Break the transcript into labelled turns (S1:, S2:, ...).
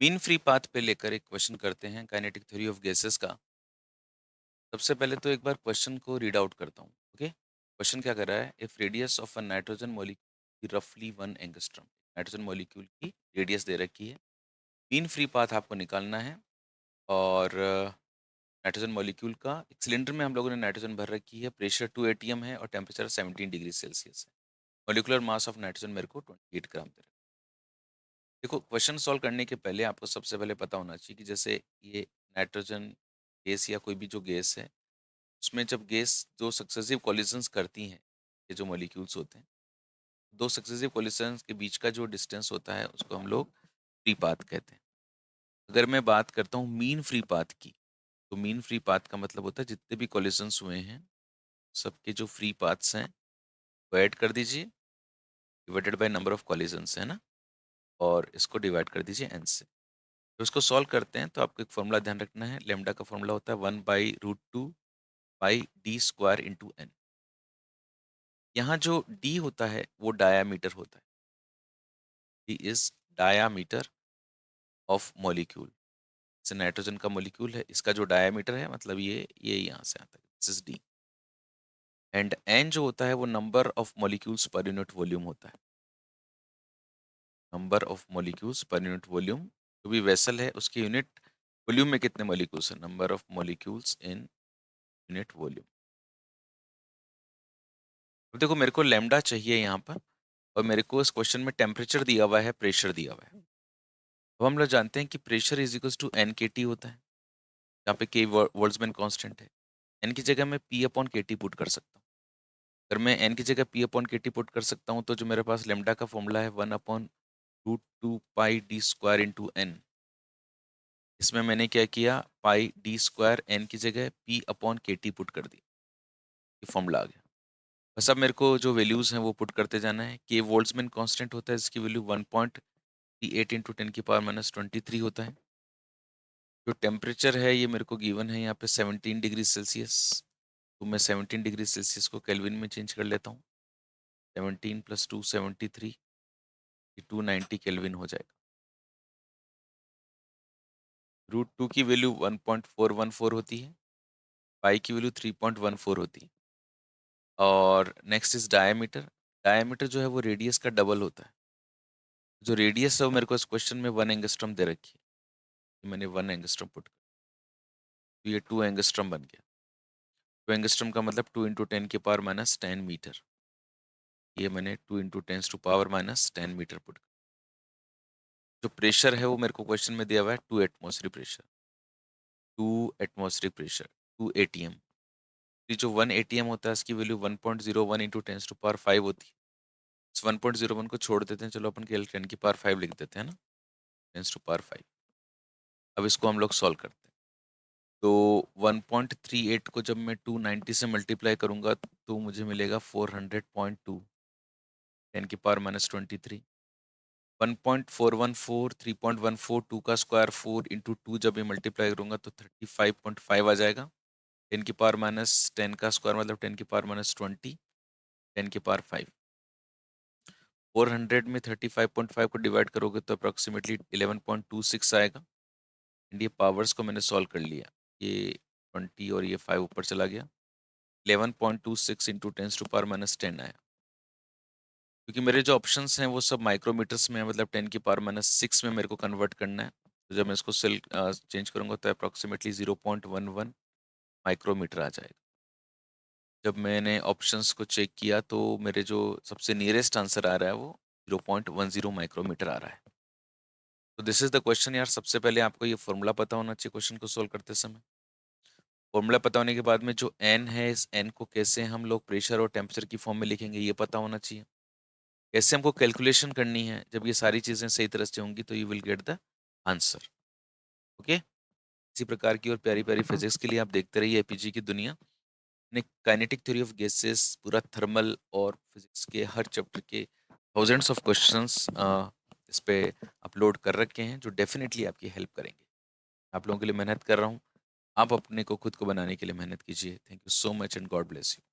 S1: Mean free path पे लेकर एक क्वेश्चन करते हैं काइनेटिक थ्योरी ऑफ गैसेस का। सबसे पहले तो एक बार क्वेश्चन को रीड आउट करता हूँ। ओके, क्वेश्चन क्या कर रहा है? If radius of a nitrogen molecule रफली 1 एंगस्ट्रॉम, नाइट्रोजन मॉलिक्यूल की रेडियस दे रखी है, मीन फ्री पाथ आपको निकालना है। और नाइट्रोजन मॉलिक्यूल का एक सिलेंडर में हम लोगों ने नाइट्रोजन भर रखी है, प्रेशर 2 एटीएम है और टेम्परेचर 17 डिग्री सेल्सियस है। मॉलिकुलर मास ऑफ नाइट्रोजन मेरे को 28 ग्राम दे रखा है। देखो, क्वेश्चन सॉल्व करने के पहले आपको सबसे पहले पता होना चाहिए कि जैसे ये नाइट्रोजन गैस या कोई भी जो गैस है, उसमें जब गैस दो सक्सेसिव कॉलिजन्स करती हैं, ये जो मॉलिक्यूल्स होते हैं, दो सक्सेसिव कॉलिजन्स के बीच का जो डिस्टेंस होता है उसको हम लोग फ्री पाथ कहते हैं। अगर मैं बात करता हूँ मीन फ्री पाथ की, तो मीन फ्री पाथ का मतलब होता है जितने भी कॉलिजन्स हुए हैं सबके जो फ्री पाथ्स हैं वो ऐड कर दीजिए, divided by number of collisions, है ना, और इसको डिवाइड कर दीजिए एन से। तो इसको सॉल्व करते हैं तो आपको एक फॉर्मूला ध्यान रखना है। लेमडा का फॉर्मूला होता है 1/√2 पाई डी स्क्वायर इंटू एन। यहाँ जो डी होता है वो डायामीटर होता है। D is diameter of molecule. जैसे नाइट्रोजन का मॉलिक्यूल है, इसका जो डायामीटर है मतलब ये यहाँ से आता है, this is D. And N जो होता है वो number of molecules per unit volume होता है। Number of molecules per unit volume, जो भी वेसल है उसके यूनिट वॉल्यूम में कितने मॉलिक्यूल्स हैं, number of molecules in unit volume. अब देखो, मेरे को लैम्डा चाहिए यहाँ पर, और मेरे को इस क्वेश्चन में टेम्परेचर दिया हुआ है, प्रेशर दिया हुआ है। अब हम लोग जानते हैं कि pressure is equals to N K T होता है, यहाँ पे के बोल्ट्जमैन कांस्टेंट है। एन की जगह मैं पी अपॉन के टी पुट कर सकता हूँ। अगर मैं एन की जगह पी अपॉन के टी पुट कर सकता हूँ तो जो मेरे पास लेमडा का फॉर्मूला है 1/√2 पाई डी स्क्वायर इंटू एन। इसमें मैंने क्या किया, पाई डी स्क्वायर एन की जगह पी अपॉन के टी पुट कर दी, ये फॉर्मूला आ गया। बस अब मेरे को जो वैल्यूज हैं वो पुट करते जाना है। के वोल्ट्जमैन कांस्टेंट होता है, इसकी वैल्यू 1.38 इंटू 10⁻³ होता है। जो टेम्परेचर है ये मेरे को गिवन है यहाँ पे 17 डिग्री सेल्सियस। तो मैं 17 डिग्री सेल्सियस को केल्विन में चेंज कर लेता हूँ। 17 + 2 73, 290 केल्विन हो जाएगा। √2 की वैल्यू 1.414 होती है, पाई की वैल्यू 3.14 होती है। और नेक्स्ट इज डायमीटर। डायमीटर जो है वो रेडियस का डबल होता है। जो रेडियस है वो मेरे को इस क्वेश्चन में 1 एंगस्ट्रॉम दे रखी है, तो मैंने 1 एंगस्ट्रॉम पुट कर, तो ये 2 एंगस्ट्रॉम बन गया। 2 एंगस्ट्रॉम का मतलब 2 × 10⁻⁻10 मीटर। ये मैंने 2 × 10⁻⁻10 मीटर पुट कर। जो प्रेशर है वो मेरे को क्वेश्चन में दिया हुआ है 2 atmospheric pressure. 2 atmospheric pressure, 2 ATM. ये जो 1 एटीएम होता है इसकी वैल्यू 1.01 × 10⁵ होती है। इस 1.01 को छोड़ देते हैं, चलो अपन के 10⁵ लिख देते हैं ना, 10⁵। अब इसको हम लोग सॉल्व करते हैं। तो 1.38 को जब मैं 290 से मल्टीप्लाई करूंगा तो मुझे मिलेगा 400.2 10⁻23। 1.414 3.14 2 का स्क्वायर 4 इंटू 2 जब ये मल्टीप्लाई करूंगा तो 35.5 आ जाएगा। 10⁻10 का स्क्वायर मतलब 10⁻20, 10⁵। 400 में 35.5 को डिवाइड करोगे तो अप्रोक्सीमेटली 11.26 आएगा। एंड ये पावर्स को मैंने सॉल्व कर लिया, ये 20 और ये 5 ऊपर चला गया। 11.26 इंटू 10⁻10 आया। क्योंकि मेरे जो ऑप्शंस हैं वो सब माइक्रोमीटर्स में है, मतलब 10⁻6 में मेरे को कन्वर्ट करना है। तो जब मैं इसको सेल चेंज करूंगा तो अप्रोक्सीमेटली 0.11 माइक्रोमीटर आ जाएगा। जब मैंने ऑप्शंस को चेक किया तो मेरे जो सबसे नियरेस्ट आंसर आ रहा है वो 0.10 माइक्रोमीटर आ रहा है। तो दिस इज द क्वेश्चन यार। सबसे पहले आपको ये फॉर्मूला पता होना चाहिए क्वेश्चन को सोल्व करते समय। फॉर्मूला पता होने के बाद में जो एन है, इस एन को कैसे हम लोग प्रेशर और टेम्परेचर की फॉर्म में लिखेंगे ये पता होना चाहिए। कैसे हमको कैलकुलेशन करनी है, जब ये सारी चीज़ें सही तरह से होंगी तो you will get the answer. Okay, इसी प्रकार की और प्यारी प्यारी फिजिक्स के लिए आप देखते रहिए एपीजी की दुनिया। ने काइनेटिक थ्योरी ऑफ गैसेस, पूरा थर्मल और फिजिक्स के हर चैप्टर के थाउजेंड्स ऑफ क्वेश्चंस इस पे अपलोड कर रखे हैं जो डेफिनेटली आपकी हेल्प करेंगे। आप लोगों के लिए मेहनत कर रहा हूँ, आप अपने को खुद को बनाने के लिए मेहनत कीजिए। Thank you so much and God bless you.